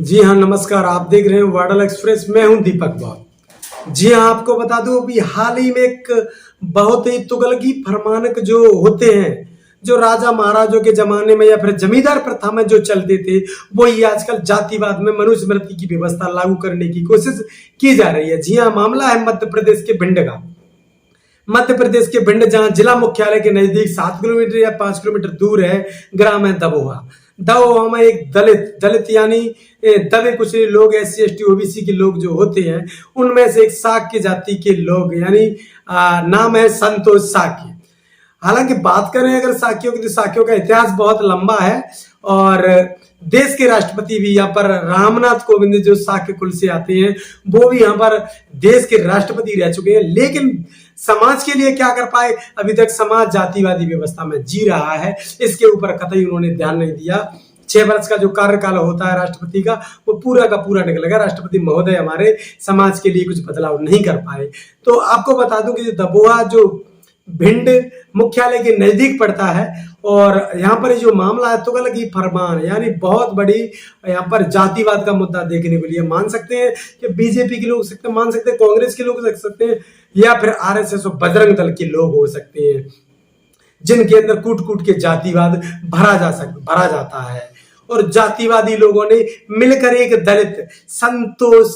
जी हाँ, नमस्कार। आप देख रहे हैं वाडल एक्सप्रेस। मैं हूं दीपक बौद्ध। जी हाँ, आपको बता दूं अभी हाल ही में एक बहुत ही तुगलकी फरमानक जो होते हैं, जो राजा महाराजों के जमाने में या फिर जमींदार प्रथा में जो चलते थे, वो ही आजकल जातिवाद में मनुस्मृति की व्यवस्था लागू करने की कोशिश की जा रही है। जी हाँ, मामला है मध्य प्रदेश के भिंड का। मध्य प्रदेश के भिंड, जहां जिला मुख्यालय के नजदीक 7 किलोमीटर या 5 किलोमीटर दूर है, ग्राम है दबोहा। दबोहा में एक दलित यानी दबे कुचले लोग, SC ST OBC के लोग जो होते हैं, उनमें से एक साक्य जाति के लोग, यानी नाम है संतोष साक्य। हालांकि बात करें अगर साक्यों की, तो साक्यों का इतिहास बहुत लंबा है और देश के राष्ट्रपति भी यहाँ पर रामनाथ कोविंद जो साक्य कुल से आते हैं, वो भी यहाँ पर देश के राष्ट्रपति रह चुके हैं। लेकिन समाज के लिए क्या कर पाए? अभी तक समाज जातिवादी व्यवस्था में जी रहा है, इसके ऊपर कतई उन्होंने ध्यान नहीं दिया। 6 वर्ष का जो कार्यकाल होता है राष्ट्रपति का, वो पूरा का पूरा निकलेगा। राष्ट्रपति महोदय हमारे समाज के लिए कुछ बदलाव नहीं कर पाए। तो आपको बता दूं कि दबोहा जो भिंड मुख्यालय के नजदीक पड़ता है, और यहाँ पर जो मामला है तुगलकी फरमान, यानी बहुत बड़ी यहाँ पर जातिवाद का मुद्दा देखने को लिए। मान सकते हैं कि बीजेपी के लोग सकते हैं, मान सकते हैं कांग्रेस के लोग सकते हैं, या फिर RSS और बजरंग दल के लोग हो सकते हैं, जिनके अंदर कूट कूट के जातिवाद भरा जाता है। और जातिवादी लोगों ने मिलकर एक दलित संतोष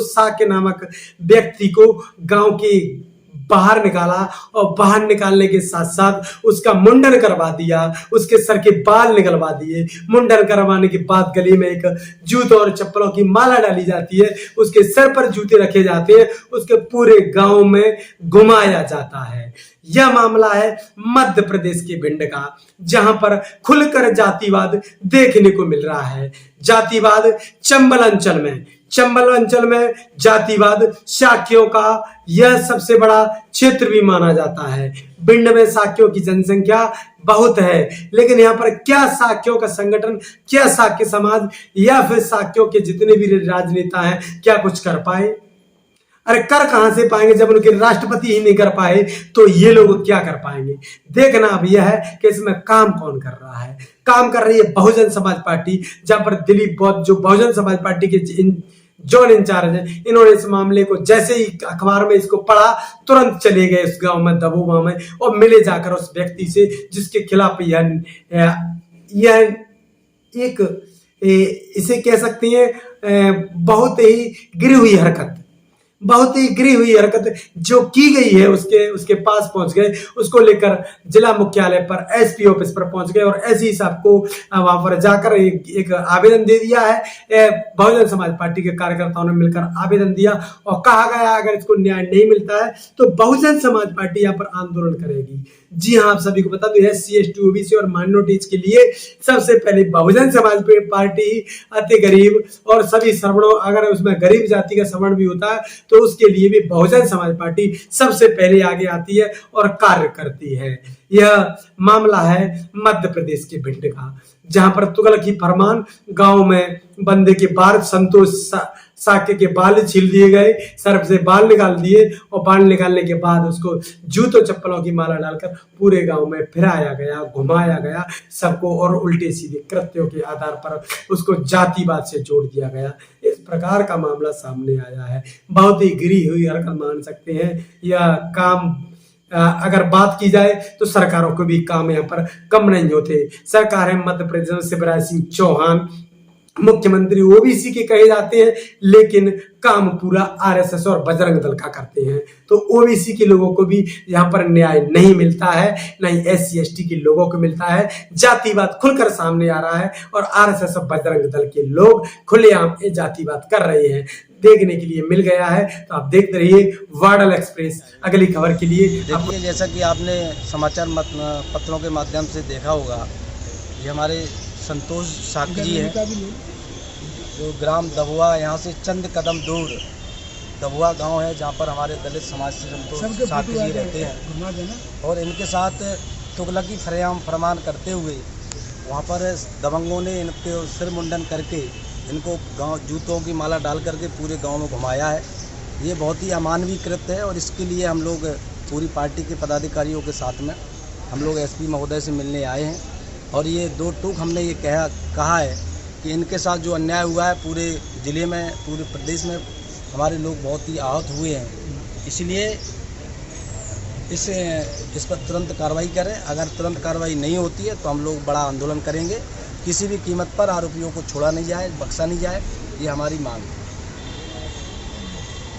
साक्य नामक व्यक्ति को गांव के बाहर निकाला, और बाहर निकालने के साथ साथ उसका मुंडन करवा दिया, उसके सर के बाल निकलवा दिए। मुंडन करवाने के बाद गले में एक जूतों और चप्पलों की माला डाली जाती है, उसके सर पर जूते रखे जाते हैं, उसके पूरे गांव में घुमाया जाता है। यह मामला है मध्य प्रदेश के भिंड का, जहां पर खुलकर जातिवाद देखने को मिल रहा है। जातिवाद चंबल अंचल में जातिवाद साक्यों का यह सबसे बड़ा क्षेत्र भी माना जाता है। भिंड में साक्यों की जनसंख्या बहुत है, लेकिन यहाँ पर क्या साक्यों का संगठन, क्या साक्य समाज या फिर साक्यों के जितने भी राजनेता हैं, क्या कुछ कर पाए? अरे कर कहां से पाएंगे जब उनके राष्ट्रपति ही नहीं कर पाए, तो ये लोग क्या कर पाएंगे? देखना अब यह है कि इसमें काम कौन कर रहा है। काम कर रही है बहुजन समाज पार्टी, जहां पर दिलीप बौद्ध जो बहुजन समाज पार्टी के जोन इंचार्ज है, इन्होंने इस मामले को जैसे ही अखबार में इसको पढ़ा, तुरंत चले गए उस गांव में दबोहा में, और मिले जाकर उस व्यक्ति से जिसके खिलाफ यह एक इसे कह सकते हैं बहुत ही गिरी हुई हरकत जो की गई है, उसके पास पहुंच गए, उसको लेकर जिला मुख्यालय पर SP ऑफिस पर पहुंच गए, और SC साहब को वहां पर जाकर एक आवेदन दे दिया है। बहुजन समाज पार्टी के कार्यकर्ताओं ने मिलकर आवेदन दिया, और कहा गया अगर इसको न्याय नहीं मिलता है तो बहुजन समाज पार्टी यहाँ पर आंदोलन करेगी। जी हाँ, आप सभी को बता दो, SC ST OBC और माइनॉरिटीज के लिए सबसे पहले बहुजन समाज पार्टी अति गरीब और सभी सवर्णों, अगर उसमें गरीब जाति का सवर्ण भी होता है तो उसके लिए भी बहुजन समाज पार्टी सबसे पहले आगे आती है और कार्य करती है। यह मामला है मध्य प्रदेश के भिंड का, जहां पर तुगलकी फरमान, गांव में बंदे के बाल, संतोष साक्य के बाल छील दिए गए, सर से बाल निकाल दिए, और बाल निकालने के बाद उसको जूतों चप्पलों की माला डालकर पूरे गांव में फिराया गया, घुमाया गया सबको, और उल्टे सीधे कृत्यों के आधार पर उसको जातिवाद से जोड़ दिया गया। इस प्रकार का मामला सामने आया है। बहुत ही गिरी हुई हरकत मान सकते हैं। यह काम अगर बात की जाए तो सरकारों को भी काम यहाँ पर कम नहीं होते। सरकार है मध्य प्रदेश में शिवराज सिंह चौहान मुख्यमंत्री OBC के कहे जाते हैं, लेकिन काम पूरा RSS और बजरंग दल का करते हैं। तो OBC के लोगों को भी यहाँ पर न्याय नहीं मिलता है, नहीं SC ST के लोगों को मिलता है। जातिवाद खुलकर सामने आ रहा है, और RSS और बजरंग दल के लोग खुलेआम ये जातिवाद कर रहे हैं। देखने के लिए मिल गया है, तो आप देखते रहिए वाडल एक्सप्रेस। अगली खबर के लिए देखिए, जैसा कि आपने समाचार पत्रों के माध्यम से देखा होगा, ये हमारे संतोष साक्य जी हैं, जो ग्राम दबोहा, यहाँ से चंद कदम दूर दबोहा गांव है, जहाँ पर हमारे दलित समाज से संतोष साक्य जी रहते हैं। और इनके साथ तुगलकी फरमान करते हुए वहाँ पर दबंगों ने इनके सिर मुंडन करके इनको गांव जूतों की माला डाल करके पूरे गांव में घुमाया है। ये बहुत ही अमानवीय कृत्य है, और इसके लिए हम लोग पूरी पार्टी के पदाधिकारियों के साथ में हम लोग SP महोदय से मिलने आए हैं। और ये दो टूक हमने ये कहा है कि इनके साथ जो अन्याय हुआ है पूरे ज़िले में, पूरे प्रदेश में हमारे लोग बहुत ही आहत हुए हैं। इसलिए इस पर तुरंत कार्रवाई करें। अगर तुरंत कार्रवाई नहीं होती है तो हम लोग बड़ा आंदोलन करेंगे। किसी भी कीमत पर आरोपियों को छोड़ा नहीं जाए, बख्शा नहीं जाए, ये हमारी मांग है।